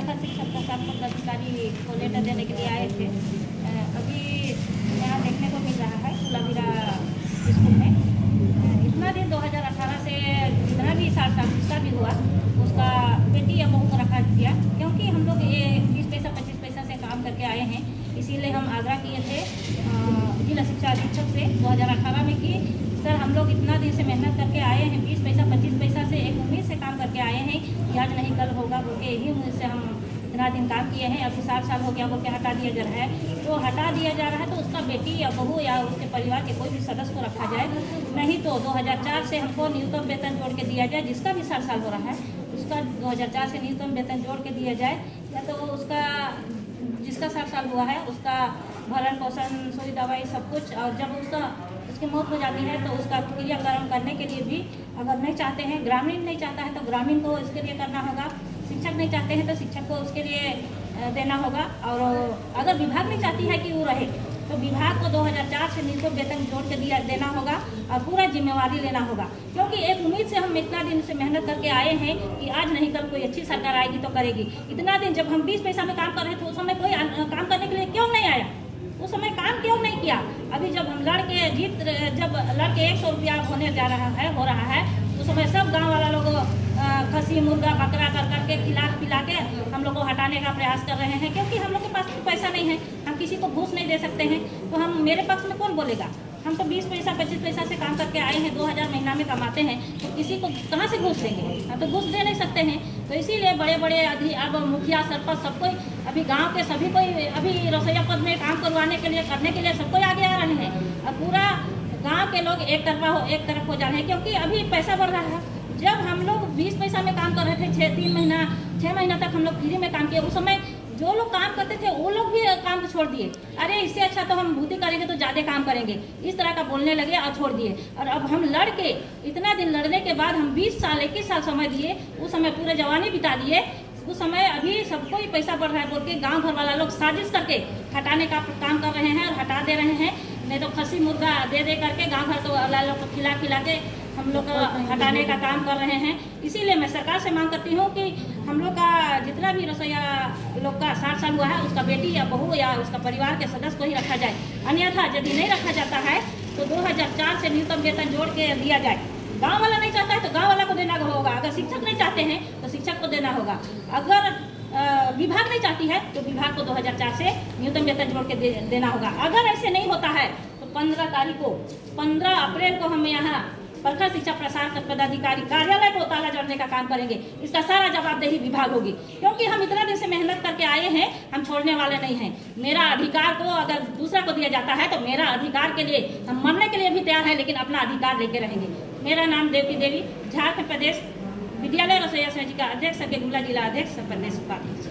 प्रखंड शिक्षा प्रसार पदाधिकारी को लेटर देने के लिए आए थे। अभी यहाँ देखने को मिल रहा है कुलावीरा स्कूल में इतना दिन 2018 से जितना भी साल जिसका भी हुआ उसका बेटी या बहू को रखा दिया, क्योंकि हम लोग ये 20 पैसा 25 पैसा से काम करके आए हैं। इसीलिए हम आग्रह किए थे जिला शिक्षा अधीक्षक से 2018 में कि सर हम लोग इतना दिन से मेहनत करके आए हैं, 20 पैसा 25 पैसा से एक उम्मीद से काम करके आए हैं कि आज नहीं कल होगा बोल के यही उम्मीद से हम इतना दिन काम किए हैं। अभी 7 साल हो गया बोल के हटा दिया जा रहा है। तो हटा दिया जा रहा है तो उसका बेटी या बहू या उसके परिवार के कोई भी सदस्य को रखा जाए, नहीं तो 2004 से हमको न्यूनतम वेतन जोड़ के दिया जाए। जिसका भी 7 साल हो रहा है उसका 2004 से न्यूनतम वेतन जोड़ के दिया जाए, या तो उसका जिसका 7 साल हुआ है उसका भरण पोषण सुई दवाई सब कुछ, और जब उसकी मौत हो जाती है तो उसका क्रियाकर्म करने के लिए भी अगर नहीं चाहते हैं, ग्रामीण नहीं चाहता है तो ग्रामीण को इसके लिए करना होगा, शिक्षक नहीं चाहते हैं तो शिक्षक को उसके लिए देना होगा। और अगर विभाग नहीं चाहती है कि वो रहे तो विभाग को 2004 से न्यूनतम वेतन जोड़ के देना होगा और पूरा जिम्मेवारी लेना होगा, क्योंकि एक उम्मीद से हम इतना दिन से मेहनत करके आए हैं कि आज नहीं कल कोई अच्छी सरकार आएगी तो करेगी। इतना दिन जब हम 20 पैसा में काम कर रहे थे उस समय कोई काम करने के लिए क्यों नहीं आया, उस समय काम क्यों नहीं किया। अभी जब हम जब लड़के 100 रुपया होने जा रहा है हो रहा है उस समय सब गाँव वाला लोग खसी मुर्गा बकरा कर करके खिला पिला के हम लोग को हटाने का प्रयास कर रहे हैं, क्योंकि हम लोग के पास पैसा नहीं है, हम किसी को घूस नहीं दे सकते हैं। तो हम मेरे पक्ष में कौन बोलेगा, हम तो 20 पैसा 25 पैसा से काम करके आए हैं, 2000 महीना में कमाते हैं, तो किसी को कहाँ से घूस देंगे, हम तो घूस दे नहीं सकते हैं। तो इसीलिए बड़े बड़े अब मुखिया सरपंच सब कोई अभी गाँव के सभी कोई अभी रसोईया पद में काम करवाने के लिए करने के लिए सब कोई आगे आ रहे हैं। अब पूरा गाँव के लोग एक तरफ हो जा रहे हैं, क्योंकि अभी पैसा बढ़ रहा है। जब हम लोग 20 पैसा में काम कर रहे थे 6 महीना तक हम लोग फ्री में काम किए, उस समय जो लोग काम करते थे वो लोग भी काम छोड़ दिए। अरे इससे अच्छा तो हम भूति करेंगे तो ज़्यादा काम करेंगे, इस तरह का बोलने लगे और छोड़ दिए। और अब हम लड़के इतना दिन लड़ने के बाद हम 20 साल 21 साल समय दिए, उस समय पूरे जवानी बिता दिए, उस समय अभी सबको ही पैसा बढ़ रहा है बोल के गाँव घर वाला लोग साजिश करके हटाने का काम कर रहे हैं और हटा दे रहे हैं। नहीं तो खसी मुर्गा दे करके गाँव घर तो वाला लोग को खिला के हम लोग हटाने का काम कर रहे हैं। इसीलिए मैं सरकार से मांग करती हूँ कि हम लोग का जितना भी रसोईया लोग का 60 साल हुआ है उसका बेटी या बहू या उसका परिवार के सदस्य को ही रखा जाए, अन्यथा यदि नहीं रखा जाता है तो 2004 से न्यूनतम वेतन जोड़ के दिया जाए। गाँव वाला नहीं चाहता है तो गाँव वाला को देना होगा, अगर शिक्षक नहीं चाहते हैं तो शिक्षक को देना होगा, अगर विभाग नहीं चाहती है तो विभाग को 2004 से न्यूनतम वेतन जोड़ के देना होगा। अगर ऐसे नहीं होता है तो 15 अप्रैल को हम यहाँ प्रखंड शिक्षा प्रसार पदाधिकारी कार्यालय को ताला जड़ने का काम करेंगे। इसका सारा जवाबदेही विभाग होगी, क्योंकि हम इतना दिन से मेहनत करके आए हैं, हम छोड़ने वाले नहीं हैं। मेरा अधिकार को अगर दूसरा को दिया जाता है तो मेरा अधिकार के लिए हम मरने के लिए भी तैयार है, लेकिन अपना अधिकार लेके रहेंगे। मेरा नाम देवकी देवी, झारखंड प्रदेश विद्यालय रसोईया संघ का अध्यक्ष, गुमला जिला अध्यक्ष, प्रदेश उपाध्यक्ष।